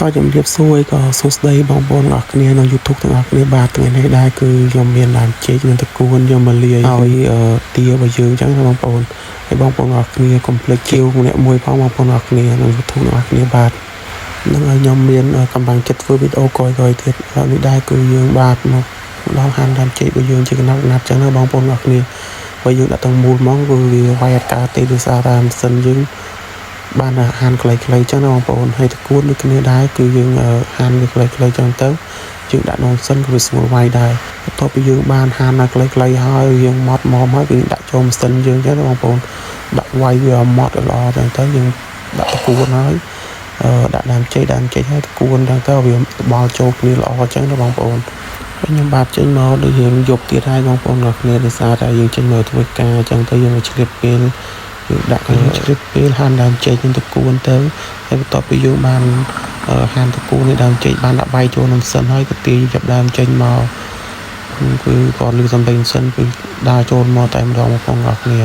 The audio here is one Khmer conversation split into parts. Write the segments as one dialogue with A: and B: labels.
A: តើជំរាបសួរក៏សួស្តីបងប្អូនអរគ្នានៅ YouTube ទាំងអស់គ្នាបាទថ្ងៃនេះដែរគឺខ្ញុំមានដើមចេកនឹងតកួនយកមកលាយឲ្យទារបស់យើងអញ្ចឹងណាបងប្អូនហើយបងប្អូនអរគ្នាកុំភ្លេចជាវអ្នកមួយផងបងប្អូនអរគ្នានៅ YouTube ទាំងអស់គ្នាបាទនឹងឲ្យខ្ញុំមានកម្លាំងចិត្តធ្វើវីដេអូក្រោយៗទៀតនេះដែរគឺយើងបាទមកដល់ហាន់ដើមចេករបស់យើងជាកណាត់អញ្ចឹងណាបងប្អូនអរគ្នាបើយើងដាក់ទាំងមូលហ្មងគឺវាវាយអត់កើតទេដោយសារតែម៉ាស៊ីនយើងបានហាន់ខ្លីៗអញ្ចឹងណាបងប្អូនហើយតកួនដូចគ្នាដែរគឺយើងហាន់វាខ្លីៗអញ្ចឹងទៅយើងដាក់នំសិនក៏វាស្រួលវាយដែរបន្ទាប់ពីយើងបានហាន់ខ្លីៗហើយយើងម៉ត់មកហើយគឺដាក់ចូលម៉ាស៊ីនយើងអញ្ចឹងណាបងប្អូនដាក់វាយវាម៉ត់ល្អអញ្ចឹងទៅយើងដាក់តកួនហើយដាក់ដើមចេកហើយតកួនអញ្ចឹងទៅវាបល់ចូលគ្នាល្អអញ្ចឹងណាបងប្អូនខ្ញុំបាទចេញមកដូចយើងយកទៀតហើយបងប្អូនទាំងគ្នាដោយសារតែយើងចេញមកធ្វើការអញ្ចឹងទៅយើងមកឆ្លៀតពេលយើងដាក់ជ្រាបពេលហាន់ដើមចេកនឹងតកួនទៅហើយបន្ទាប់ពីយើងបានហាន់តកួននេះដើមចេកបានដាក់បាយចូលក្នុងសិនហើយក៏ទាញចាប់ដើមចេញមកគឺគាត់លឺសំឡេងសិនគឺដើរចូលមកតែម្ដងបងប្អូនទាំងគ្នា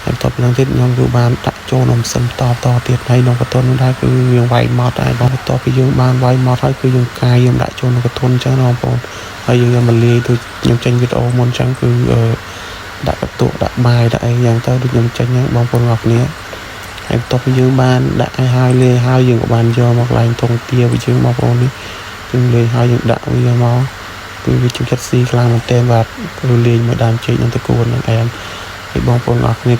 A: ហើយបន្ទាប់ពីនោះទៀតខ្ញុំគឺបានដាក់ចូលក្នុងសិនតទៀតហើយក្នុងកតុននោះដែរគឺយើងវាយម៉ត់ហើយបងបន្ទាប់ពីយើងបានវាយម៉ត់ហើយគឺយើងកាយយើងដាក់ចូលក្នុងកតុនអញ្ចឹងបងប្អូនហើយយើងមកលាយដូចខ្ញុំចេញវីដេអូមុនអញ្ចឹងគឺដាក់កតុដាក់បាយដាក់អីយ៉ាងទៅដូចខ្ញុំចេញហ្នឹងបងប្អូនទាំងគ្នាហើយបន្ទាប់ពីយើងបានដាក់ឲ្យហើយលាយហើយយើងក៏បានយកមកកន្លែងតុងទារបស់យើងបងប្អូននេះយើងលាយហើយយើងដាក់វាមកគឺវាជួយចិត្តស៊ីខ្លាំងមែនទែនបាទគឺលាយមួយដើមចេកនឹងតកួននឹងអែមហើយបងប្អូនទាំងគ្នា